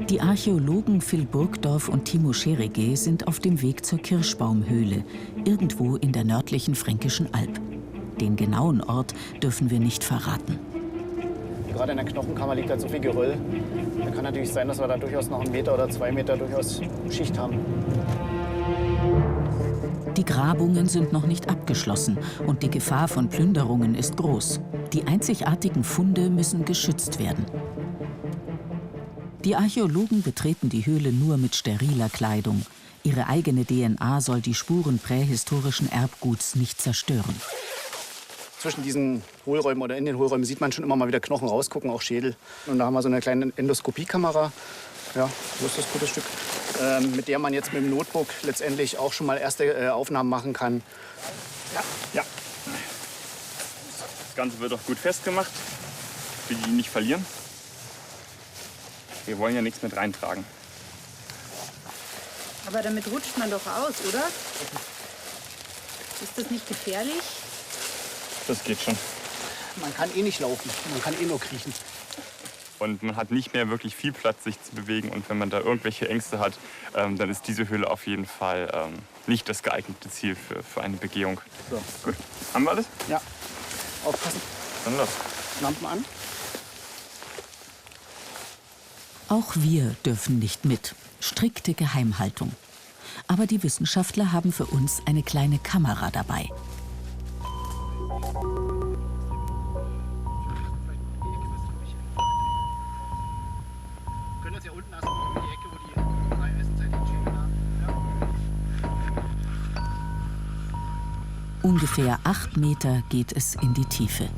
Die Archäologen Phil Burgdorf und Timo Scherige sind auf dem Weg zur Kirschbaumhöhle, irgendwo in der nördlichen Fränkischen Alb. Den genauen Ort dürfen wir nicht verraten. Gerade in der Knochenkammer liegt halt so viel Geröll. Da kann natürlich sein, dass wir da durchaus noch 1 Meter oder 2 Meter durchaus Schicht haben. Die Grabungen sind noch nicht abgeschlossen und die Gefahr von Plünderungen ist groß. Die einzigartigen Funde müssen geschützt werden. Die Archäologen betreten die Höhle nur mit steriler Kleidung. Ihre eigene DNA soll die Spuren prähistorischen Erbguts nicht zerstören. Zwischen diesen Hohlräumen oder in den Hohlräumen sieht man schon immer mal wieder Knochen rausgucken, auch Schädel. Und da haben wir so eine kleine Endoskopiekamera. Ja, wo ist das gute Stück? Mit der man jetzt mit dem Notebook letztendlich auch schon mal erste Aufnahmen machen kann. Ja. Das Ganze wird auch gut festgemacht, wir die nicht verlieren. Wir wollen ja nichts mit reintragen. Aber damit rutscht man doch aus, oder? Ist das nicht gefährlich? Das geht schon. Man kann eh nicht laufen, man kann eh nur kriechen. Und man hat nicht mehr wirklich viel Platz, sich zu bewegen. Und wenn man da irgendwelche Ängste hat, dann ist diese Höhle auf jeden Fall nicht das geeignete Ziel für eine Begehung. So. Gut. Haben wir alles? Ja. Aufpassen. Dann los. Lampen an. Auch wir dürfen nicht mit. Strikte Geheimhaltung. Aber die Wissenschaftler haben für uns eine kleine Kamera dabei. Ungefähr 8 Meter geht es in die Tiefe.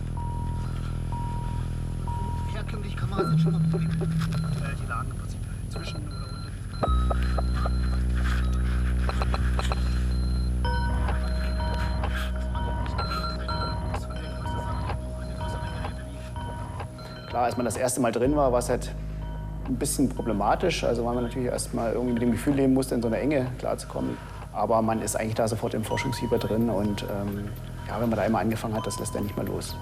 Herkömmliche Kameras sind schon noch die lagen im Prinzip zwischen oder unter Klar, als man das erste Mal drin war, war es halt ein bisschen problematisch. Also weil man natürlich erst mal irgendwie mit dem Gefühl leben musste, in so einer Enge klarzukommen. Aber man ist eigentlich da sofort im Forschungsfieber drin und ja, wenn man da einmal angefangen hat, das lässt er nicht mehr los.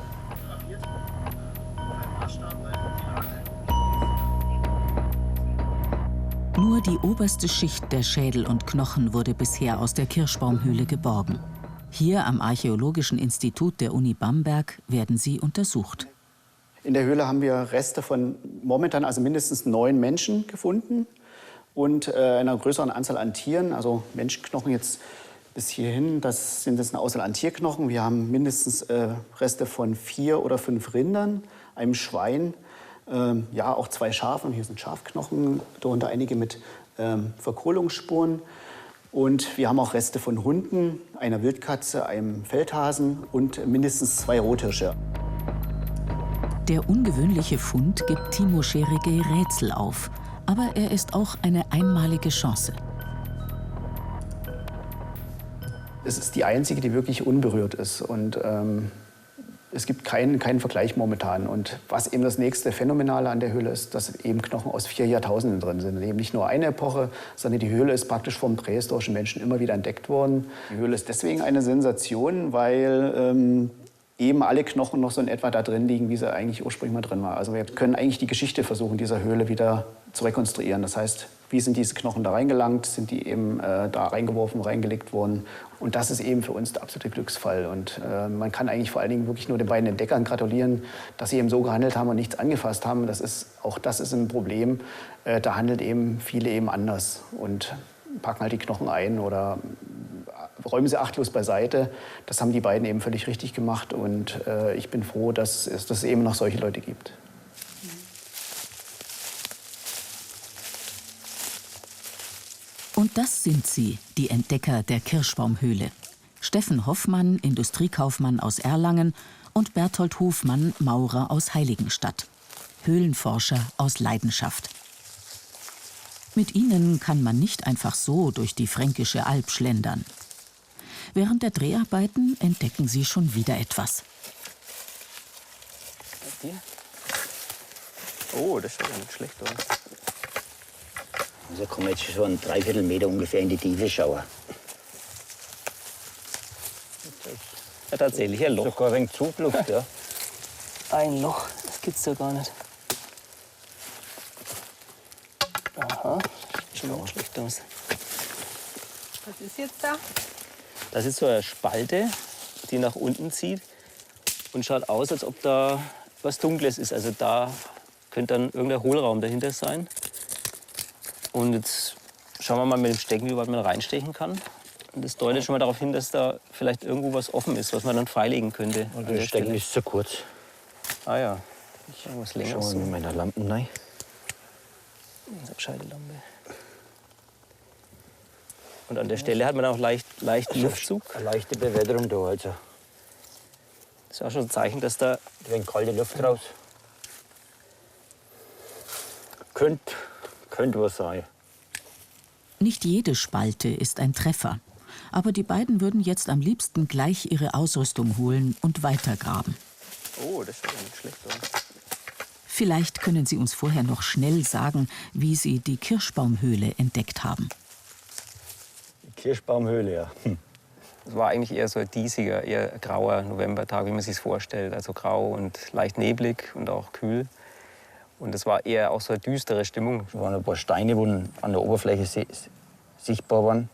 Nur die oberste Schicht der Schädel und Knochen wurde bisher aus der Kirschbaumhöhle geborgen. Hier am Archäologischen Institut der Uni Bamberg werden sie untersucht. In der Höhle haben wir Reste von momentan also mindestens 9 Menschen gefunden. Und einer größeren Anzahl an Tieren, also Menschenknochen jetzt bis hierhin, das sind jetzt eine Auswahl an Tierknochen. Wir haben mindestens Reste von 4 oder 5 Rindern, einem Schwein, ja auch 2 Schafen. Hier sind Schafknochen, darunter einige mit Verkohlungsspuren. Und wir haben auch Reste von Hunden, einer Wildkatze, einem Feldhasen und mindestens 2 Rothirsche. Der ungewöhnliche Fund gibt Timo Scherige Rätsel auf. Aber er ist auch eine einmalige Chance. Es ist die einzige, die wirklich unberührt ist. Und es gibt keinen Vergleich momentan. Und was eben das nächste Phänomenale an der Höhle ist, dass eben Knochen aus 4 Jahrtausenden drin sind. Eben nicht nur eine Epoche, sondern die Höhle ist praktisch vom prähistorischen Menschen immer wieder entdeckt worden. Die Höhle ist deswegen eine Sensation, weil eben alle Knochen noch so in etwa da drin liegen, wie sie eigentlich ursprünglich mal drin war. Also wir können eigentlich die Geschichte versuchen, dieser Höhle wieder zu rekonstruieren. Das heißt, wie sind diese Knochen da reingelangt? Sind die eben da reingeworfen, reingelegt worden? Und das ist eben für uns der absolute Glücksfall. Und man kann eigentlich vor allen Dingen wirklich nur den beiden Entdeckern gratulieren, dass sie eben so gehandelt haben und nichts angefasst haben. Auch das ist ein Problem. Da handelt eben viele eben anders und packen halt die Knochen ein oder räumen sie achtlos beiseite. Das haben die beiden eben völlig richtig gemacht. Und ich bin froh, dass es eben noch solche Leute gibt. Und das sind sie, die Entdecker der Kirschbaumhöhle. Steffen Hoffmann, Industriekaufmann aus Erlangen, und Berthold Hofmann, Maurer aus Heiligenstadt. Höhlenforscher aus Leidenschaft. Mit ihnen kann man nicht einfach so durch die Fränkische Alb schlendern. Während der Dreharbeiten entdecken sie schon wieder etwas. Oh, das schaut ja nicht schlecht aus. Also kann man jetzt schon einen 3/4 Meter ungefähr in die Tiefe schauen. Ja, tatsächlich ein Loch. Sogar ein wenig Zugluft, ja. Ein Loch, das gibt's ja gar nicht. Ja, Aha, schon mal schlecht aus. Was ist jetzt da? Das ist so eine Spalte, die nach unten zieht und schaut aus, als ob da was Dunkles ist. Also da könnte dann irgendein Hohlraum dahinter sein. Und jetzt schauen wir mal mit dem Stecken, wie weit man reinstechen kann. Und das deutet schon mal darauf hin, dass da vielleicht irgendwo was offen ist, was man dann freilegen könnte. Und der Stecken ist zu kurz. Ah ja, irgendwas länger. Schauen wir mit meiner Lampe rein. Eine Scheidelampe. Und an der Stelle hat man auch leichten Luftzug. Eine leichte Bewetterung da. Also. Das ist auch schon ein Zeichen, dass da ein wenig kalte Luft raus. Könnte was sein. Nicht jede Spalte ist ein Treffer. Aber die beiden würden jetzt am liebsten gleich ihre Ausrüstung holen und weitergraben. Oh, das schaut ja nicht schlecht aus. Vielleicht können Sie uns vorher noch schnell sagen, wie Sie die Kirschbaumhöhle entdeckt haben. Die Kirschbaumhöhle, ja. Es war eigentlich eher so ein diesiger, eher grauer Novembertag, wie man sich vorstellt. Also grau und leicht neblig und auch kühl. Und es war eher auch so eine düstere Stimmung. Es waren ein paar Steine, die an der Oberfläche sichtbar waren.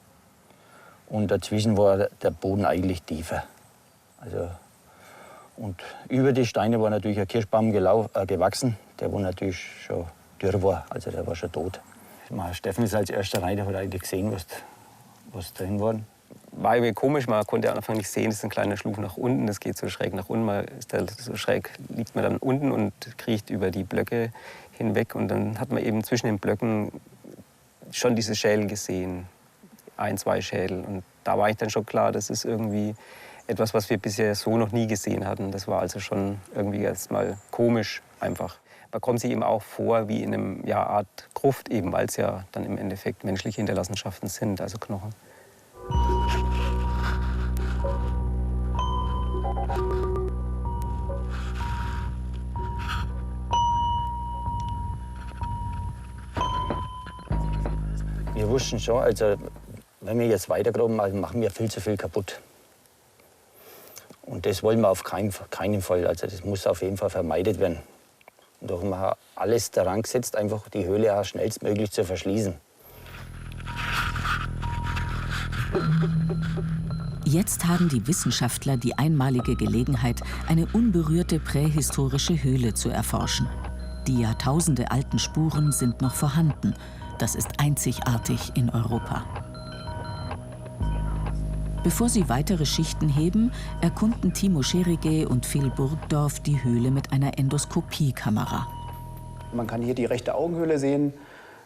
Und dazwischen war der Boden eigentlich tiefer. Also, und über die Steine war natürlich ein Kirschbaum gewachsen, der war natürlich schon dürr war, also der war schon tot. Steffen ist als erster rein, der hat eigentlich gesehen, was drin war. War irgendwie komisch, man konnte am Anfang nicht sehen, das ist ein kleiner Schluf nach unten, das geht so schräg nach unten. So schräg liegt man dann unten und kriecht über die Blöcke hinweg. Und dann hat man eben zwischen den Blöcken schon diese Schädel gesehen, 1, 2 Schädel. Und da war ich dann schon klar, das ist irgendwie etwas, was wir bisher so noch nie gesehen hatten. Das war also schon irgendwie erst mal komisch einfach. Man kommt sich eben auch vor wie in einem Art Gruft, eben, weil es ja dann im Endeffekt menschliche Hinterlassenschaften sind, also Knochen. Wir wussten schon, also wenn wir jetzt weitergraben, also machen wir viel zu viel kaputt. Und das wollen wir auf keinen Fall. Also das muss auf jeden Fall vermeidet werden. Und darum haben wir alles daran gesetzt, einfach die Höhle auch schnellstmöglich zu verschließen. Jetzt haben die Wissenschaftler die einmalige Gelegenheit, eine unberührte prähistorische Höhle zu erforschen. Die jahrtausendealten Spuren sind noch vorhanden. Das ist einzigartig in Europa. Bevor sie weitere Schichten heben, erkunden Timo Scherige und Phil Burgdorf die Höhle mit einer Endoskopiekamera. Man kann hier die rechte Augenhöhle sehen.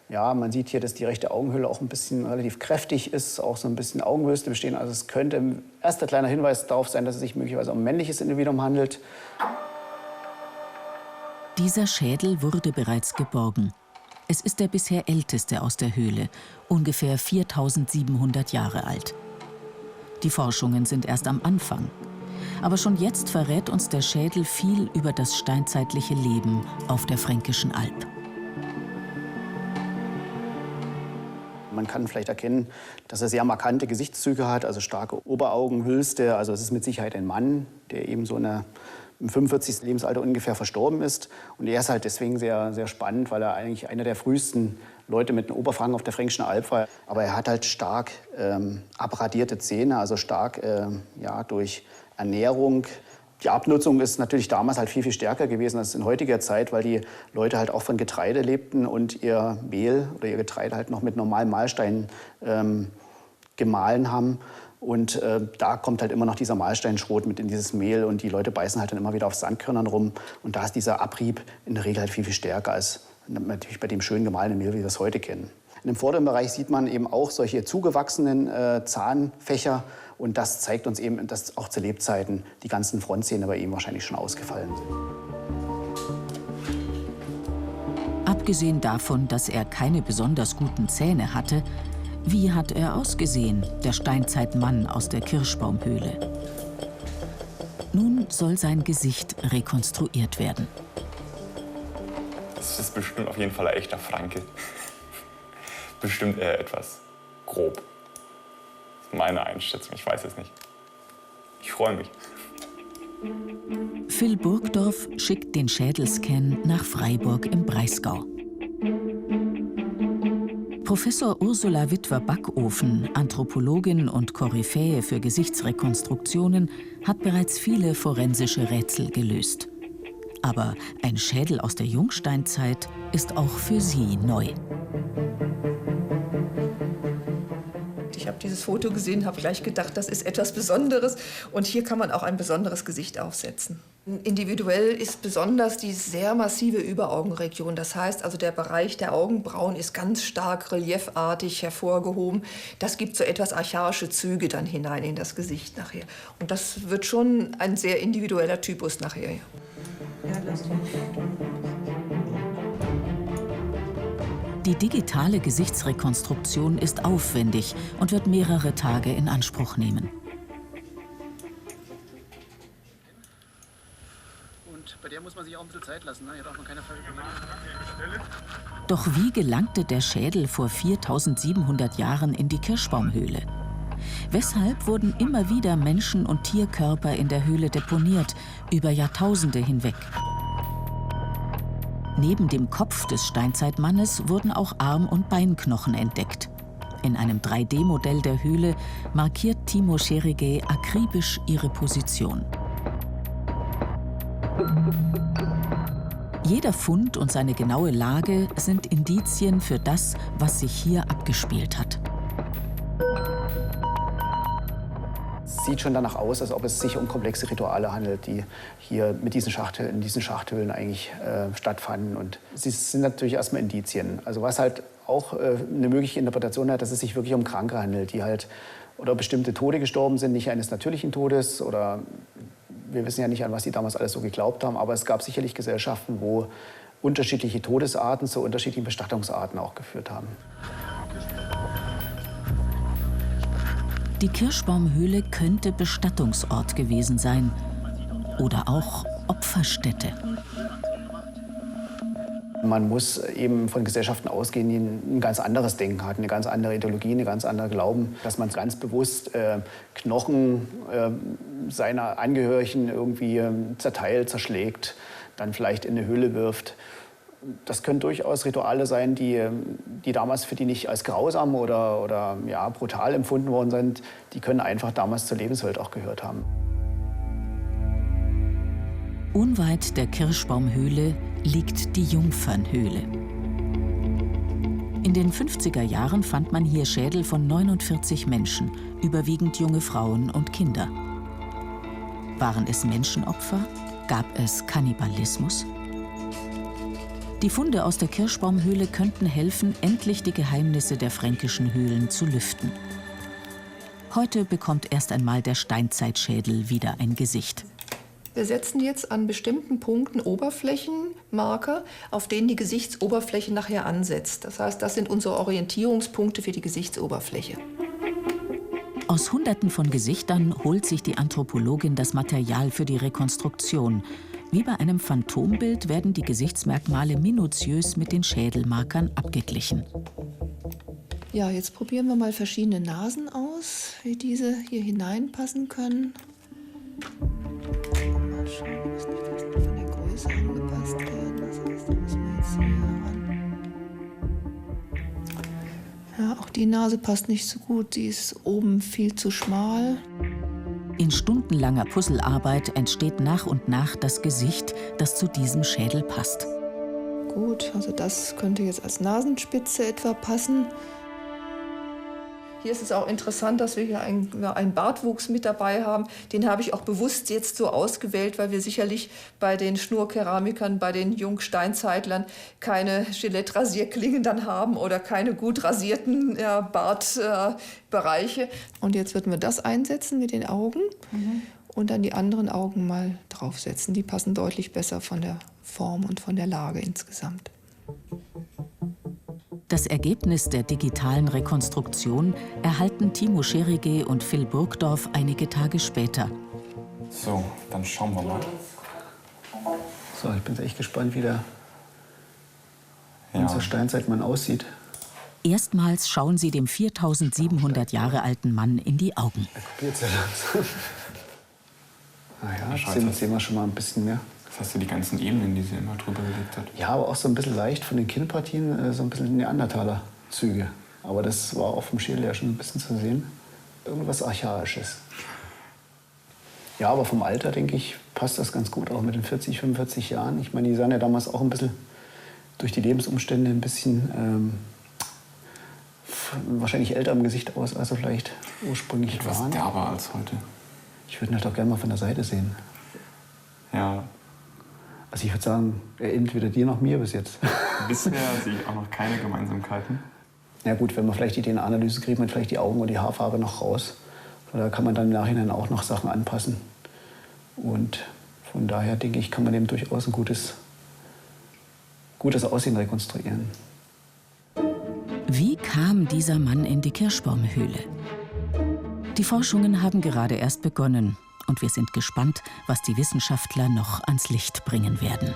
Ja, man sieht hier, dass die rechte Augenhöhle auch ein bisschen relativ kräftig ist, auch so ein bisschen Augenwülste bestehen. Also es könnte ein erster kleiner Hinweis darauf sein, dass es sich möglicherweise um ein männliches Individuum handelt. Dieser Schädel wurde bereits geborgen. Es ist der bisher älteste aus der Höhle, ungefähr 4700 Jahre alt. Die Forschungen sind erst am Anfang. Aber schon jetzt verrät uns der Schädel viel über das steinzeitliche Leben auf der Fränkischen Alb. Man kann vielleicht erkennen, dass er sehr markante Gesichtszüge hat, also starke Oberaugenhülste. Also es ist mit Sicherheit ein Mann, der eben so im 45. Lebensalter ungefähr verstorben ist. Und er ist halt deswegen sehr, sehr spannend, weil er eigentlich einer der frühesten Leute mit einem Oberfranken auf der Fränkischen Alb war. Aber er hat halt stark abradierte Zähne, also stark durch Ernährung. Die Abnutzung ist natürlich damals halt viel, viel stärker gewesen als in heutiger Zeit, weil die Leute halt auch von Getreide lebten und ihr Mehl oder ihr Getreide halt noch mit normalen Mahlsteinen gemahlen haben. Und da kommt halt immer noch dieser Mahlsteinschrot mit in dieses Mehl und die Leute beißen halt dann immer wieder auf Sandkörnern rum. Und da ist dieser Abrieb in der Regel halt viel, viel stärker als natürlich bei dem schön gemahlenen Mehl, wie wir es heute kennen. In dem vorderen Bereich sieht man eben auch solche zugewachsenen Zahnfächer. Und das zeigt uns eben, dass auch zu Lebzeiten die ganzen Frontzähne bei ihm wahrscheinlich schon ausgefallen sind. Abgesehen davon, dass er keine besonders guten Zähne hatte, wie hat er ausgesehen, der Steinzeitmann aus der Kirschbaumhöhle? Nun soll sein Gesicht rekonstruiert werden. Das ist bestimmt auf jeden Fall ein echter Franke. Bestimmt eher etwas grob. Das ist meine Einschätzung, ich weiß es nicht. Ich freue mich. Phil Burgdorf schickt den Schädelscan nach Freiburg im Breisgau. Professor Ursula Witwer-Backofen, Anthropologin und Koryphäe für Gesichtsrekonstruktionen, hat bereits viele forensische Rätsel gelöst. Aber ein Schädel aus der Jungsteinzeit ist auch für sie neu. Ich habe dieses Foto gesehen, habe gleich gedacht, das ist etwas Besonderes. Und hier kann man auch ein besonderes Gesicht aufsetzen. Individuell ist besonders die sehr massive Überaugenregion. Das heißt also, der Bereich der Augenbrauen ist ganz stark reliefartig hervorgehoben. Das gibt so etwas archaische Züge dann hinein in das Gesicht nachher. Und das wird schon ein sehr individueller Typus nachher. Ja, Die digitale Gesichtsrekonstruktion ist aufwendig und wird mehrere Tage in Anspruch nehmen. Und bei der muss man sich auch ein bisschen Zeit lassen, ne? Hier darf man keine Falsch. Doch wie gelangte der Schädel vor 4700 Jahren in die Kirschbaumhöhle? Weshalb wurden immer wieder Menschen- und Tierkörper in der Höhle deponiert, über Jahrtausende hinweg? Neben dem Kopf des Steinzeitmannes wurden auch Arm- und Beinknochen entdeckt. In einem 3D-Modell der Höhle markiert Timo Scherigay akribisch ihre Position. Jeder Fund und seine genaue Lage sind Indizien für das, was sich hier abgespielt hat. Sieht schon danach aus, als ob es sich um komplexe Rituale handelt, die hier mit in diesen Schachthöhlen eigentlich stattfanden. Und sie sind natürlich erstmal Indizien. Also was halt auch eine mögliche Interpretation hat, dass es sich wirklich um Kranke handelt, die halt oder bestimmte Tode gestorben sind, nicht eines natürlichen Todes oder wir wissen ja nicht, an was die damals alles so geglaubt haben, aber es gab sicherlich Gesellschaften, wo unterschiedliche Todesarten zu unterschiedlichen Bestattungsarten auch geführt haben. Die Kirschbaumhöhle könnte Bestattungsort gewesen sein oder auch Opferstätte. Man muss eben von Gesellschaften ausgehen, die ein ganz anderes Denken hatten, eine ganz andere Ideologie, eine ganz andere Glauben, dass man ganz bewusst Knochen seiner Angehörigen irgendwie zerteilt, zerschlägt, dann vielleicht in eine Höhle wirft. Das können durchaus Rituale sein, die damals für die nicht als grausam oder ja, brutal empfunden worden sind. Die können einfach damals zur Lebenswelt auch gehört haben. Unweit der Kirschbaumhöhle liegt die Jungfernhöhle. In den 50er Jahren fand man hier Schädel von 49 Menschen, überwiegend junge Frauen und Kinder. Waren es Menschenopfer? Gab es Kannibalismus? Die Funde aus der Kirschbaumhöhle könnten helfen, endlich die Geheimnisse der fränkischen Höhlen zu lüften. Heute bekommt erst einmal der Steinzeitschädel wieder ein Gesicht. Wir setzen jetzt an bestimmten Punkten Oberflächenmarker, auf denen die Gesichtsoberfläche nachher ansetzt. Das heißt, das sind unsere Orientierungspunkte für die Gesichtsoberfläche. Aus Hunderten von Gesichtern holt sich die Anthropologin das Material für die Rekonstruktion. Wie bei einem Phantombild werden die Gesichtsmerkmale minutiös mit den Schädelmarkern abgeglichen. Ja, jetzt probieren wir mal verschiedene Nasen aus, wie diese hier hineinpassen können. Mal schauen, muss nicht fast von der Größe angepasst werden. Das heißt, da müssen wir jetzt hier ran. Ja, auch die Nase passt nicht so gut. Die ist oben viel zu schmal. In stundenlanger Puzzlearbeit entsteht nach und nach das Gesicht, das zu diesem Schädel passt. Gut, also das könnte jetzt als Nasenspitze etwa passen. Hier ist es auch interessant, dass wir hier einen Bartwuchs mit dabei haben. Den habe ich auch bewusst jetzt so ausgewählt, weil wir sicherlich bei den Schnurkeramikern, bei den Jungsteinzeitlern keine Gillette-Rasierklingen dann haben oder keine gut rasierten Bartbereiche. Und jetzt würden wir das einsetzen mit den Augen und dann die anderen Augen mal draufsetzen. Die passen deutlich besser von der Form und von der Lage insgesamt. Das Ergebnis der digitalen Rekonstruktion erhalten Timo Scherigay und Phil Burgdorf einige Tage später. So, dann schauen wir mal. So, ich bin echt gespannt, wie unser Steinzeitmann aussieht. Erstmals schauen sie dem 4700 Jahre alten Mann in die Augen. Er kopiert sehr langsam. Naja, sehen wir schon mal ein bisschen mehr. Das hast du die ganzen Ebenen, die sie immer drüber gelegt hat. Ja, aber auch so ein bisschen leicht von den Kinnpartien, so ein bisschen Neandertaler. Züge. Aber das war auch vom Schädel ja schon ein bisschen zu sehen. Irgendwas Archaisches. Ja, aber vom Alter, denke ich, passt das ganz gut, auch mit den 40, 45 Jahren. Ich meine, die sahen ja damals auch ein bisschen durch die Lebensumstände ein bisschen wahrscheinlich älter im Gesicht aus, als sie vielleicht ursprünglich Etwas waren. derber als heute. Ich würde ihn doch gerne mal von der Seite sehen. Ja, Also ich würde sagen, er ähnelt weder dir noch mir bis jetzt. bisher sehe ich auch noch keine Gemeinsamkeiten. Na gut, wenn man vielleicht die DNA-Analyse kriegt, man vielleicht die Augen und die Haarfarbe noch raus. Da kann man dann im Nachhinein auch noch Sachen anpassen. Und von daher denke ich, kann man dem durchaus ein gutes Aussehen rekonstruieren. Wie kam dieser Mann in die Kirschbaumhöhle? Die Forschungen haben gerade erst begonnen und wir sind gespannt, was die Wissenschaftler noch ans Licht bringen werden.